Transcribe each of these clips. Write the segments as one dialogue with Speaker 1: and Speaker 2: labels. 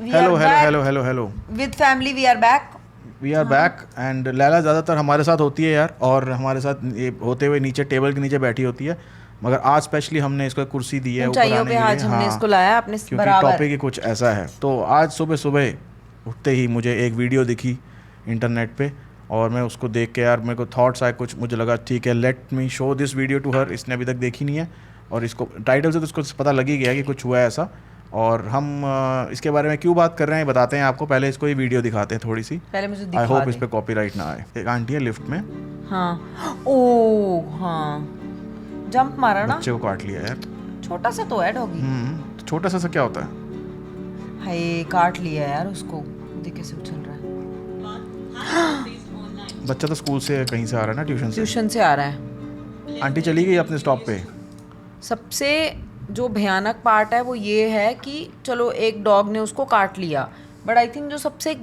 Speaker 1: Hello
Speaker 2: with family we are back
Speaker 1: and Laila ज़्यादातर हमारे साथ होती है यार, और हमारे साथ ये होते हुए नीचे टेबल के नीचे बैठी होती है, मगर आज स्पेशली हमने इसको कुर्सी दी है ऊपर आने के लिए।
Speaker 2: आज हमने इसको लाया अपने
Speaker 1: क्योंकि
Speaker 2: बराबर।
Speaker 1: टॉपिक ही कुछ ऐसा है। तो आज सुबह सुबह उठते ही मुझे एक वीडियो दिखी इंटरनेट पे, और मैं उसको देख के यार मेरे को थॉट्स आए कुछ, मुझे लगा ठीक है let me show this video to her. इसने अभी तक देखी नहीं है, और इसको टाइटल से तो उसको पता लग ही गया कि कुछ हुआ है ऐसा। और हम इसके बारे में क्यों बात कर रहे हैं बताते हैं आपको। पहले इसको ये वीडियो दिखाते हैं थोड़ी सी,
Speaker 2: पहले मुझे दिखा
Speaker 1: आई होप
Speaker 2: दे।
Speaker 1: इस पे कॉपीराइट ना आए। एक आंटी है लिफ्ट में,
Speaker 2: हाँ ओ हाँ, जंप मारा ना,
Speaker 1: बच्चे को काट लिया यार।
Speaker 2: छोटा सा तो है डॉगी।
Speaker 1: तो छोटा सा क्या होता है?
Speaker 2: हाय काट लिया यार उसको, देख कैसे उछल रहा है।
Speaker 1: बच्चा तो स्कूल से कहीं से आ रहा है ना, ट्यूशन
Speaker 2: से आ रहा है।
Speaker 1: आंटी चली गई अपने स्टॉप पे।
Speaker 2: सबसे जो भयानक पार्ट है वो ये है कि चलो एक डॉग ने उसको काट लिया, बट आई थिंक जो सबसे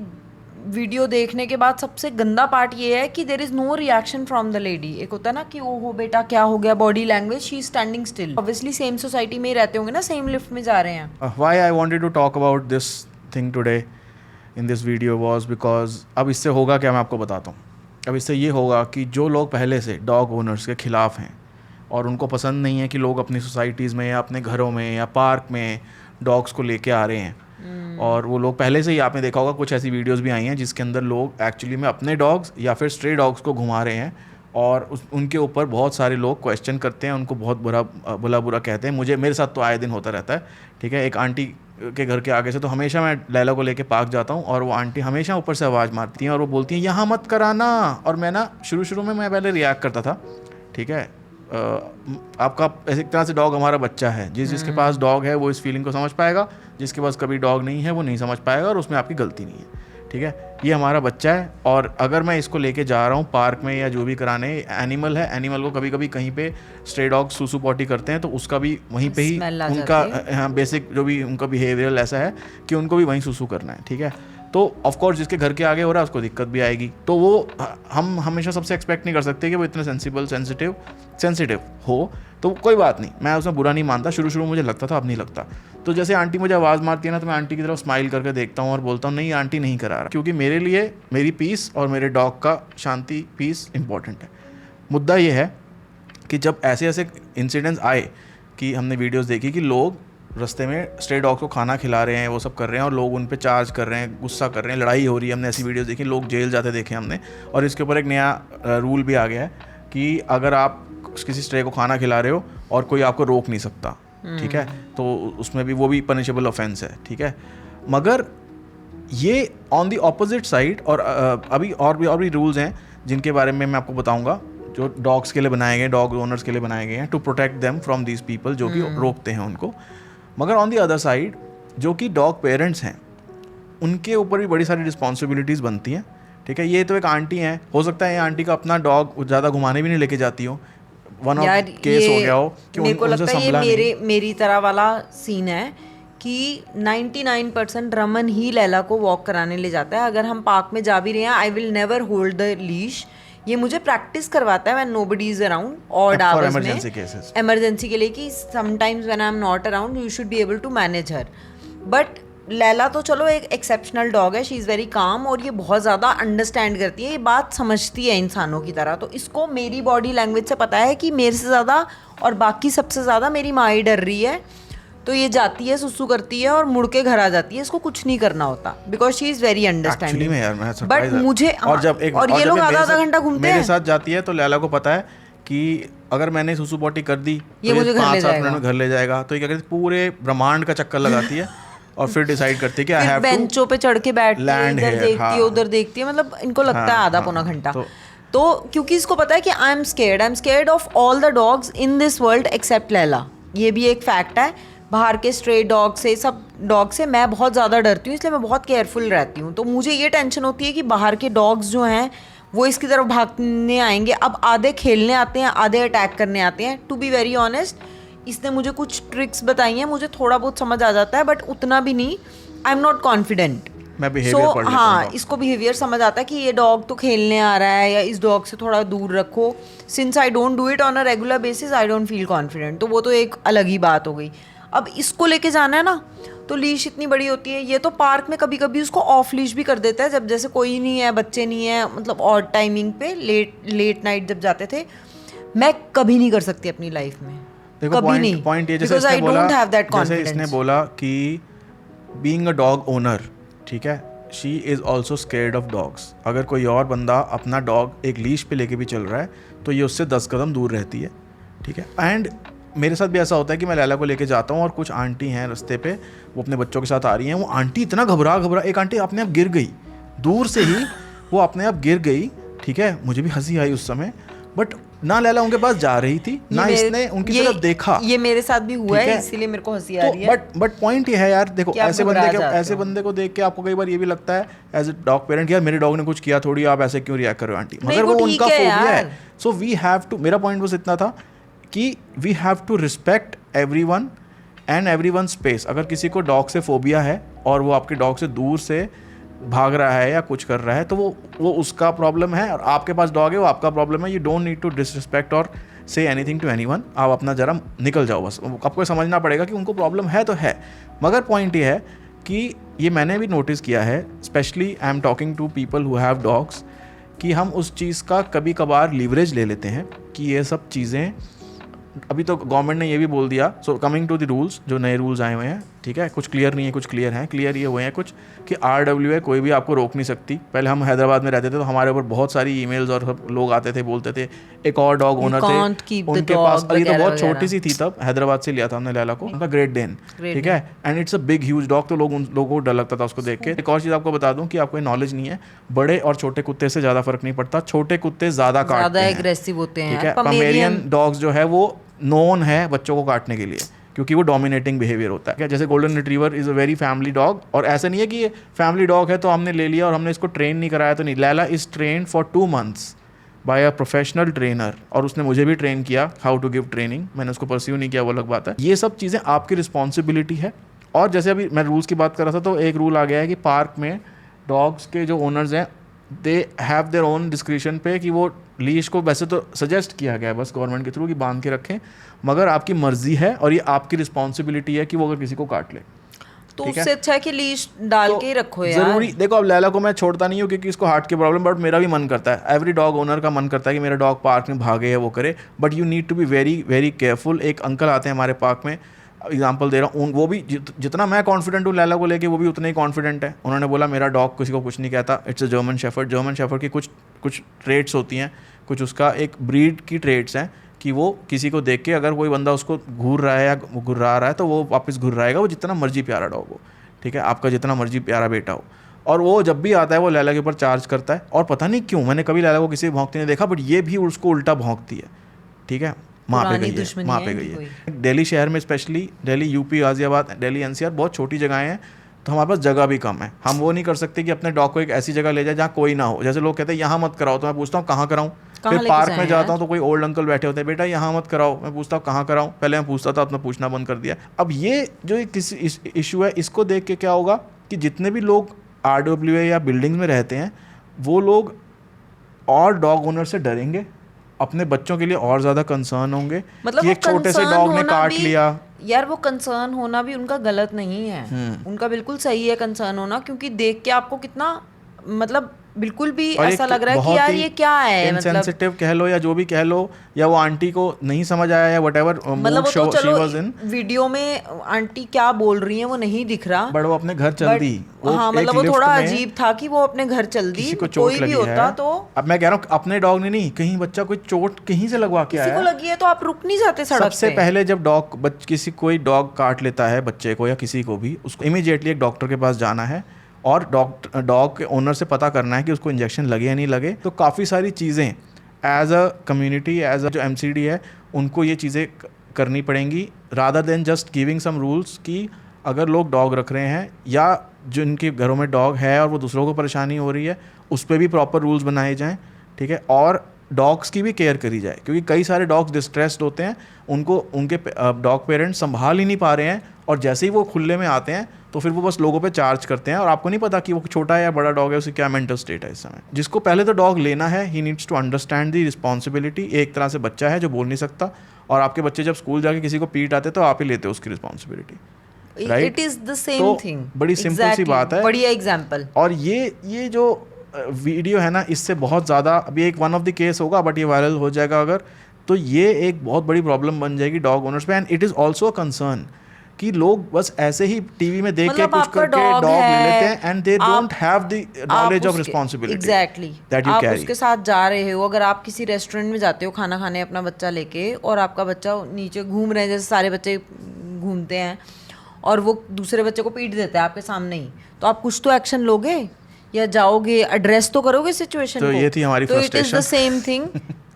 Speaker 2: वीडियो देखने के बाद सबसे गंदा पार्ट ये है कि there is no reaction from the lady. एक होता है ना कि ओहो बेटा क्या हो गया, body language, she is standing still. Obviously same society में ही रहते होंगे ना, सेम लिफ्ट में जा रहे हैं।
Speaker 1: Why I wanted to talk about this thing today in this video was because अब इससे होगा क्या मैं आपको बताता हूँ। अब इससे ये होगा कि जो लोग पहले से डॉग ओनर्स के ख़िलाफ़ हैं और उनको पसंद नहीं है कि लोग अपनी सोसाइटीज़ में या अपने घरों में या पार्क में डॉग्स को लेके आ रहे हैं, और वो लोग पहले से ही, आपने देखा होगा कुछ ऐसी वीडियोस भी आई हैं जिसके अंदर लोग एक्चुअली में अपने डॉग्स या फिर स्ट्रे डॉग्स को घुमा रहे हैं, और उनके ऊपर बहुत सारे लोग क्वेश्चन करते हैं, उनको बहुत बुरा कहते हैं। मेरे साथ तो आए दिन होता रहता है। ठीक है, एक आंटी के घर के आगे से तो हमेशा मैं लैला को लेके पार्क जाता हूँ, और वो आंटी हमेशा ऊपर से आवाज़ मारती हैं और वो बोलती हैं यहाँ मत कराना। और मैं ना शुरू में मैं पहले रिएक्ट करता था। ठीक है, आपका ऐसे एक तरह से डॉग हमारा बच्चा है, जिसके पास डॉग है वो इस फीलिंग को समझ पाएगा, जिसके पास कभी डॉग नहीं है वो नहीं समझ पाएगा, और उसमें आपकी गलती नहीं है। ठीक है, ये हमारा बच्चा है, और अगर मैं इसको लेके जा रहा हूँ पार्क में या जो भी कराने, एनिमल है, एनिमल को कभी कभी कहीं पे स्ट्रे डॉग सूसू पॉटी करते हैं तो उसका भी वहीं पे ही उनका बेसिक जो भी उनका बिहेवियरल ऐसा है कि उनको भी वहीं सूसू करना है। ठीक है, तो ऑफ कोर्स जिसके घर के आगे हो रहा है उसको दिक्कत भी आएगी। तो वो हम हमेशा सबसे एक्सपेक्ट नहीं कर सकते कि वो इतने सेंसिटिव हो। तो कोई बात नहीं, मैं उसमें बुरा नहीं मानता। शुरू मुझे लगता था, अब नहीं लगता। तो जैसे आंटी मुझे आवाज़ मारती है ना, तो मैं आंटी की तरफ स्माइल करके देखता हूँ और बोलता हूँ नहीं आंटी नहीं करा रहा, क्योंकि मेरे लिए मेरी पीस और मेरे डॉग का शांति पीस इंपॉर्टेंट है। मुद्दा ये है कि जब ऐसे इंसिडेंट्स आए कि हमने वीडियोज़ देखी कि लोग रास्ते में स्ट्रे डॉग को खाना खिला रहे हैं, वो सब कर रहे हैं, और लोग उन पे चार्ज कर रहे हैं, गुस्सा कर रहे हैं, लड़ाई हो रही है। हमने ऐसी वीडियोस देखी, लोग जेल जाते देखे हमने। और इसके ऊपर एक नया रूल भी आ गया है कि अगर आप किसी स्ट्रे को खाना खिला रहे हो और कोई आपको रोक नहीं सकता, ठीक है, तो उसमें भी वो भी पनिशेबल ऑफेंस है। ठीक है, मगर ये ऑन द ऑपोजिट साइड, और अभी और भी रूल्स हैं जिनके बारे में मैं आपको बताऊँगा, जो डॉग्स के लिए बनाए गए, डॉग ओनर्स के लिए बनाए गए हैं, to protect them from these people जो कि रोकते हैं उनको। मगर ऑन दी अदर साइड जो कि डॉग पेरेंट्स हैं उनके ऊपर भी बड़ी सारी रिस्पॉन्सिबिलिटीज़ बनती हैं। ठीक है, ये तो एक आंटी हैं, हो सकता है ये आंटी का अपना डॉग ज़्यादा घुमाने भी नहीं लेके जाती हो, वन ऑफ केस हो गया हो कि
Speaker 2: मेरे को लगता है ये मेरी तरह वाला सीन है कि 99% रमन ही लैला को वॉक कराने ले जाता है। अगर हम पार्क में जा भी रहे हैं, I will never hold the leash. ये मुझे प्रैक्टिस करवाता है व्हेन नोबडी इज अराउंड, और आवर्स में इमरजेंसी के लिए कि sometimes when I am not around you should be able to manage her. But Laila तो चलो एक एक्सेप्शनल डॉग है, शी इज़ वेरी काम, और ये बहुत ज़्यादा अंडरस्टैंड करती है, ये बात समझती है इंसानों की तरह। तो इसको मेरी बॉडी लैंग्वेज से पता है कि मेरे से ज़्यादा और बाकी सबसे ज़्यादा मेरी माँ ही डर रही है। तो ये जाती है, सुसु करती है और मुड़ के घर आ जाती है, इसको कुछ नहीं करना होता, because she is very understanding. But मुझे और ये लोग आधा घंटा घूमते हैं,
Speaker 1: मेरे साथ जाती है तो लैला को पता है कि अगर मैंने सुसु पॉटी कर दी
Speaker 2: ये
Speaker 1: तो
Speaker 2: मुझे
Speaker 1: 5-7 मिनट में घर ले जाएगा। तो ये क्या करती है, पूरे ब्रह्मांड का चक्कर लगाती है और फिर डिसाइड करती है कि आई हैव टू
Speaker 2: बेंचों पे चढ़ के बैठती है, इधर देखती है उधर देखती है, मतलब इनको लगता है आधा पौना घंटा। तो क्योंकि इसको पता है कि I am scared of all the dogs in this world accept Laila. ये भी एक फैक्ट है, बाहर के स्ट्रे डॉग से, सब डॉग से मैं बहुत ज़्यादा डरती हूँ, इसलिए मैं बहुत केयरफुल रहती हूँ। तो मुझे ये टेंशन होती है कि बाहर के डॉग्स जो हैं वो इसकी तरफ भागने आएंगे। अब आधे खेलने आते हैं, आधे अटैक करने आते हैं। टू बी वेरी ऑनेस्ट, इसने मुझे कुछ ट्रिक्स बताई हैं, मुझे थोड़ा बहुत समझ आ जाता है, बट उतना भी नहीं। आई एम नॉट कॉन्फिडेंट।
Speaker 1: मैं बिहेवियर पढ़ लेता हूँ।
Speaker 2: इसको बिहेवियर समझ आता है कि ये डॉग तो खेलने आ रहा है, या इस डॉग से थोड़ा दूर रखो। Since I don't do it on a regular basis, I don't feel confident. तो वो तो एक अलग ही बात हो गई। अब इसको लेके जाना है ना, तो लीश इतनी बड़ी होती है। ये तो पार्क में कभी कभी उसको ऑफ लीश भी कर देता है, जब जैसे कोई नहीं है, बच्चे नहीं है, मतलब ऑड टाइमिंग पे, लेट नाइट जब जाते थे। मैं कभी नहीं कर सकती अपनी लाइफ में,
Speaker 1: देखो
Speaker 2: कभी नहीं,
Speaker 1: पॉइंट ये, जैसे
Speaker 2: because I
Speaker 1: इसने बोला,
Speaker 2: don't have that
Speaker 1: जैसे
Speaker 2: confidence.
Speaker 1: इसने बोला कि बीइंग अ डॉग ओनर, ठीक है, she is also scared of dogs. अगर कोई और बंदा अपना डॉग एक लीश पे लेके भी चल रहा है तो ये उससे 10 कदम दूर रहती है, ठीक है। एंड मेरे साथ भी ऐसा होता है कि मैं लैला को लेके जाता हूँ और कुछ आंटी हैं रास्ते पे, वो अपने बच्चों के साथ आ रही हैं, वो आंटी इतना घबरा, एक आंटी अपने आप गिर गई, दूर से ही वो अपने आप गिर गई, ठीक है। मुझे भी हंसी आई उस समय, बट ना लैला उनके पास जा रही थी, ना इसने उनकी तरफ देखा।
Speaker 2: ये मेरे साथ भी हुआ है, इसीलिए मेरे को हंसी आ रही है।
Speaker 1: बट पॉइंट ये है यार, देखो ऐसे बंदे को देख के आपको कई बार ये भी लगता है एज ए डॉग पेरेंट, यार मेरे डॉग ने कुछ किया थोड़ी, आप ऐसे क्यों रिएक्ट कर रहे हो आंटी, मगर वो उनका फोबिया है। सो वी हैव टू, मेरा पॉइंट बस इतना था कि we have to respect everyone and everyone space. अगर किसी को डॉग से फोबिया है और वो आपके डॉग से दूर से भाग रहा है या कुछ कर रहा है, तो वो उसका प्रॉब्लम है, और आपके पास डॉग है वो आपका प्रॉब्लम है। You don't need to disrespect और से एनीथिंग टू एनीवन। आप अपना जरा निकल जाओ, बस आपको समझना पड़ेगा कि उनको प्रॉब्लम है तो है। मगर पॉइंट ये है कि ये मैंने भी नोटिस किया है, specially I am talking to people who have dogs, कि हम उस चीज़ का कभी कभार लीवरेज ले लेते हैं कि ये सब चीज़ें, अभी तो गवर्नमेंट ने ये भी बोल दिया, so coming to the rules, जो नए रूल्स आए हुए हैं, ठीक है, कुछ क्लियर नहीं है, कुछ क्लियर हैं। क्लियर ये हुए हैं कुछ कि RWA कोई भी आपको रोक नहीं सकती। पहले हम हैदराबाद में रहते थे तो हमारे ऊपर बहुत सारी ईमेल्स और सब लोग आते थे, बोलते थे एक और डॉग ओनर थे उनके पास, ये तो बहुत छोटी सी थी तब, हैदराबाद से लिया था हमने लैला को, उनका ग्रेट डेन, ठीक है, and it's a big huge dog, तो लोगों को डर लगता था उसको देख के। एक और चीज़ आपको बता दूं कि आपको नॉलेज नहीं है, बड़े और छोटे कुत्ते से ज़्यादा फर्क नहीं पड़ता, छोटे कुत्ते ज़्यादा काटते हैं,
Speaker 2: एग्रेसिव होते हैं,
Speaker 1: ठीक है। पमेरियन डॉग्स जो है वो नोन है बच्चों को काटने के लिए, क्योंकि वो डोमिनेटिंग बिहेवियर होता है। जैसे golden retriever is a very family dog, और ऐसा नहीं है कि ये फैमिली डॉग है तो हमने ले लिया और हमने इसको ट्रेन नहीं कराया तो नहीं। Laila is train for 2 months by a professional trainer, और उसने मुझे भी ट्रेन किया हाउ टू गिव ट्रेनिंग, मैंने उसको परस्यू नहीं किया, वो अलग बात है। ये सब चीज़ें आपकी रिस्पॉन्सिबिलिटी है। और जैसे अभी मैं रूल्स की बात कर रहा था, तो एक रूल आ गया है कि पार्क में डॉग्स के जो ओनर्स हैं, they have their own description पे कि वो लीश को, वैसे तो सजेस्ट किया गया है बस गवर्नमेंट के थ्रू कि बांध के रखें, मगर आपकी मर्जी है और ये आपकी रिस्पॉन्सिबिलिटी है कि वो अगर किसी को काट ले
Speaker 2: तो उससे अच्छा है कि लीश डाल के ही रखो यार।
Speaker 1: जरूरी, देखो अब लैला को मैं छोड़ता नहीं हूँ क्योंकि इसको हार्ट की प्रॉब्लम, बट मेरा भी मन करता है, एवरी डॉग ओनर का मन करता है कि मेरा डॉग पार्क में भागे या वो करे, but you need to be very very careful. एक अंकल आते हैं हमारे पार्क में, एग्जाम्पल दे रहा हूँ, वो भी जितना मैं कॉन्फिडेंट हूँ लैला को लेके, वो भी उतना ही कॉन्फिडेंट है। उन्होंने बोला मेरा डॉग किसी को कुछ नहीं कहता, इट्स अ जर्मन शेफर्ड की कुछ ट्रेट्स होती हैं, कुछ उसका एक ब्रीड की ट्रेट्स हैं कि वो किसी को देख के अगर कोई बंदा उसको घूर रहा है या घुर्रा रहा है तो वो वापस घुर्राएगा, वो जितना मर्जी प्यारा डॉग हो, ठीक है, आपका जितना मर्जी प्यारा बेटा हो। और वो जब भी आता है वो लैला के ऊपर चार्ज करता है, और पता नहीं क्यों मैंने कभी लैला को किसी भौंकते नहीं देखा, बट ये भी उसको उल्टा भौंकती है, ठीक है, वहाँ पे गई है। दिल्ली शहर में specially, Delhi, UP, Ghaziabad, Delhi NCR बहुत छोटी जगहें हैं, तो हमारे पास जगह भी कम है। हम वो नहीं कर सकते कि अपने डॉग को एक ऐसी जगह ले जाए जहाँ कोई ना हो। जैसे लोग कहते हैं यहाँ मत कराओ, तो मैं पूछता हूँ कहाँ कराऊँ। फिर पार्क में जाता हूँ तो कोई ओल्ड अंकल बैठे होते हैं, बेटा यहाँ मत कराओ, मैं पूछता हूँ कहाँ कराऊँ। पहले मैं पूछता था, अपना पूछना बंद कर दिया। अब ये जो किसी इशू है, इसको देख के क्या होगा कि जितने भी लोग RWA या बिल्डिंग्स में रहते हैं, वो लोग और डॉग ओनर से डरेंगे, अपने बच्चों के लिए और ज़्यादा कंसर्न होंगे,
Speaker 2: मतलब
Speaker 1: कि एक छोटे से डॉग ने काट लिया।
Speaker 2: यार वो कंसर्न होना भी उनका गलत नहीं है, उनका बिल्कुल सही है कंसर्न होना, क्योंकि देख के आपको कितना, मतलब बिल्कुल भी ऐसा लग रहा है कि यार ये क्या है, मतलब
Speaker 1: इनसेंसिटिव कह लो या जो भी कह लो, या वो आंटी को नहीं समझ आया या व्हाटएवर,
Speaker 2: मतलब वो तो चलो वीडियो में आंटी क्या बोल रही है वो नहीं दिख रहा,
Speaker 1: बट वो अपने घर चल दी।
Speaker 2: हाँ, मतलब वो थोड़ा अजीब था कि वो अपने घर चल दी, कोई भी होता तो।
Speaker 1: अब मैं कह रहा हूँ अपने डॉग ने नहीं, कहीं बच्चा कोई चोट कहीं से लगवा के आया,
Speaker 2: किसी को लगी है तो आप रुक नहीं जाते सड़क पे।
Speaker 1: सबसे पहले जब कोई डॉग काट लेता है बच्चे को या किसी को भी, उसको इमीडिएटली एक डॉक्टर के पास जाना है और डॉग के ओनर से पता करना है कि उसको इंजेक्शन लगे या नहीं लगे। तो काफ़ी सारी चीज़ें as a community, as a जो MCD है, उनको ये चीज़ें करनी पड़ेंगी, rather than just giving some rules कि अगर लोग डॉग रख रहे हैं या जिनके घरों में डॉग है और वो दूसरों को परेशानी हो रही है, उस पर भी प्रॉपर रूल्स बनाए जाएँ, ठीक है। और डॉग्स की भी केयर करी जाए, क्योंकि कई सारे डॉग्स डिस्ट्रेस्ड होते हैं, उनको उनके डॉग पेरेंट्स संभाल ही नहीं पा रहे हैं, और जैसे ही वो खुले में आते हैं तो फिर वो बस लोगों पे चार्ज करते हैं, और आपको नहीं पता कि वो छोटा है या बड़ा डॉग है, उसकी क्या मेंटल स्टेट है इस समय। जिसको पहले तो डॉग लेना है, he needs to understand the responsibility. एक तरह से बच्चा है जो बोल नहीं सकता, और आपके बच्चे जब स्कूल जाके किसी को पीट आते तो आप ही लेते हो उसकी responsibility. Right?
Speaker 2: It is the same thing.
Speaker 1: बड़ी सिंपल सी बात है,
Speaker 2: बढ़िया एग्जांपल।
Speaker 1: और ये जो वीडियो है ना, इससे बहुत ज़्यादा, अभी एक वन ऑफ द केस होगा बट ये वायरल हो जाएगा अगर, तो ये एक बहुत बड़ी प्रॉब्लम बन जाएगी डॉग ओनर्स पे। And it is also a concern कि लोग बस ऐसे ही टीवी में देख के
Speaker 2: मतलब
Speaker 1: कुछ
Speaker 2: आपका
Speaker 1: करके
Speaker 2: dog
Speaker 1: डॉग ले
Speaker 2: है,
Speaker 1: लेते हैं and they don't have the knowledge of responsibility
Speaker 2: exactly
Speaker 1: that you
Speaker 2: आप
Speaker 1: कैरी।
Speaker 2: उसके साथ जा रहे हो, अगर आप किसी रेस्टोरेंट में जाते हो खाना खाने अपना बच्चा लेके, और आपका बच्चा नीचे घूम रहे हैं जैसे सारे बच्चे घूमते हैं, और वो दूसरे बच्चे को पीट देता है आपके सामने ही, तो आप कुछ तो एक्शन लोगे या जाओगे, एड्रेस तो करोगे सिचुएशन
Speaker 1: तो
Speaker 2: को।
Speaker 1: ये थी हमारी
Speaker 2: तो it is the same thing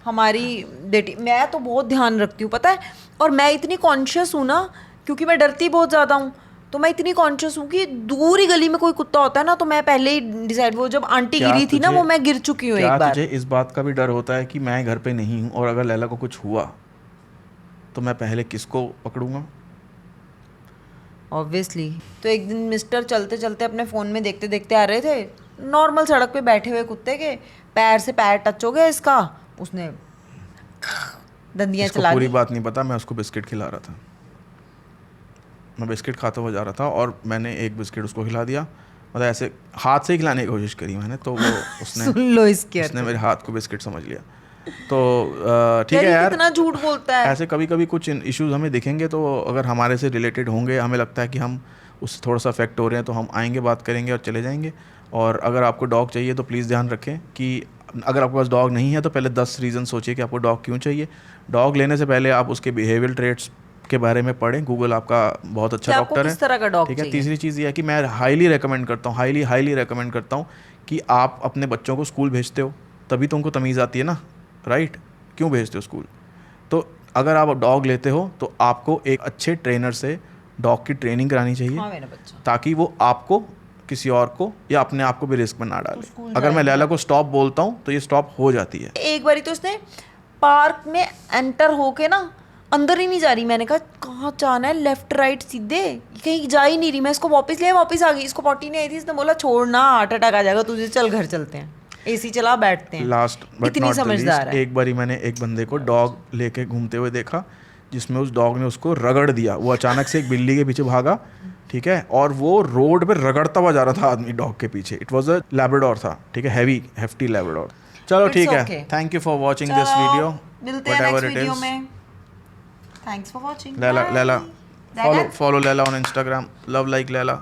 Speaker 2: हमारी बेटी। मैं तो बहुत ध्यान रखती हूँ पता है, और मैं इतनी कॉन्शियस हूँ ना, क्योंकि मैं डरती बहुत ज़्यादा हूँ, तो मैं इतनी कॉन्शियस हूँ कि दूर ही गली में कोई कुत्ता होता है ना, तो मैं पहले ही डिसाइड, वो जब आंटी गिरी थी ना, वो मैं गिर चुकी हूँ एक बार।
Speaker 1: तुझे इस बात का भी डर होता है कि मैं घर पे नहीं हूँ और अगर लैला को कुछ हुआ तो मैं पहले किसको पकड़ूंगा?
Speaker 2: ऑब्वियसली। तो एक दिन मिस्टर चलते चलते अपने फ़ोन में देखते देखते आ रहे थे, नॉर्मल सड़क पे बैठे हुए कुत्ते के पैर से पैर टच हो गया इसका, उसने दंदियाँ
Speaker 1: इसको
Speaker 2: चला
Speaker 1: पूरी
Speaker 2: दी।
Speaker 1: बात नहीं पता, मैं उसको बिस्किट खिला रहा था, मैं बिस्किट खाता हुआ जा रहा था और मैंने एक बिस्किट उसको खिला दिया, मतलब ऐसे हाथ से ही खिलाने की कोशिश करी मैंने, तो वो उसने
Speaker 2: सुन लो इसके
Speaker 1: उसने मेरे हाथ को बिस्किट समझ लिया। तो ठीक
Speaker 2: यार
Speaker 1: है
Speaker 2: ये
Speaker 1: यार,
Speaker 2: कितना झूठ बोलता है।
Speaker 1: ऐसे कभी कभी कुछ इश्यूज हमें दिखेंगे तो अगर हमारे से रिलेटेड होंगे, हमें लगता है कि हम उससे थोड़ा सा अफेक्ट हो रहे हैं, तो हम आएंगे, बात करेंगे और चले जाएंगे। और अगर आपको डॉग चाहिए तो प्लीज़ ध्यान रखें कि अगर आपके पास डॉग नहीं है तो पहले 10 रीज़न सोचिए कि आपको डॉग क्यों चाहिए। डॉग लेने से पहले आप उसके बिहेवियल ट्रेट्स के बारे में पढ़ें, गूगल आपका बहुत अच्छा
Speaker 2: आपको
Speaker 1: डॉक्टर
Speaker 2: किस तरह का
Speaker 1: है,
Speaker 2: डॉग
Speaker 1: ठीक है।
Speaker 2: चाहिए?
Speaker 1: तीसरी चीज़ ये है कि मैं हाईली रेकमेंड करता हूँ, हाईली रेकमेंड करता हूँ कि आप अपने बच्चों को स्कूल भेजते हो, तभी तो उनको तमीज़ आती है ना, राइट? क्यों भेजते हो स्कूल? तो अगर आप डॉग लेते हो तो आपको एक अच्छे ट्रेनर से डॉग की ट्रेनिंग करानी चाहिए,
Speaker 2: हाँ मेरा बच्चा।
Speaker 1: ताकि वो आपको, किसी और को या अपने आप को भी रिस्क में ना डाले।
Speaker 2: स्कूल
Speaker 1: अगर मैं
Speaker 2: जाएगा।
Speaker 1: लैला को स्टॉप बोलता हूँ तो ये स्टॉप हो जाती है।
Speaker 2: एक बारी तो उसने पार्क में एंटर होके ना अंदर ही नहीं जा रही, मैंने कहा कहाँ जाना है, लेफ्ट राइट सीधे, कहीं जा ही नहीं रही, मैं इसको वापस आ गई, इसको पॉटी नहीं आई थी, इसने बोला छोड़ना हार्ट अटैक आ जाएगा तुझे, चल घर चलते हैं, एसी चला बैठते हैं।
Speaker 1: लास्ट बट
Speaker 2: इतनी
Speaker 1: नॉट द
Speaker 2: समझदार
Speaker 1: लीस्ट,
Speaker 2: है।
Speaker 1: एक बारी मैंने एक बंदे को डॉग लेके घूमते हुए देखा, जिसमें उस डॉग ने उसको रगड़ दिया। वो अचानक से एक बिल्ली के पीछे भागा, ठीक है, और वो रोड पे रगड़ता हुआ जा रहा था आदमी डॉग के पीछे। इट वाज अ लैब्राडोर था, ठीक है, हेफ्टी लैब्राडोर। चलो
Speaker 2: It's
Speaker 1: ठीक है,
Speaker 2: okay.
Speaker 1: Thank you for watching this video,
Speaker 2: मिलते हैं नेक्स्ट वीडियो में। Thanks for watching.
Speaker 1: Laila follow Laila on Instagram, love like Laila.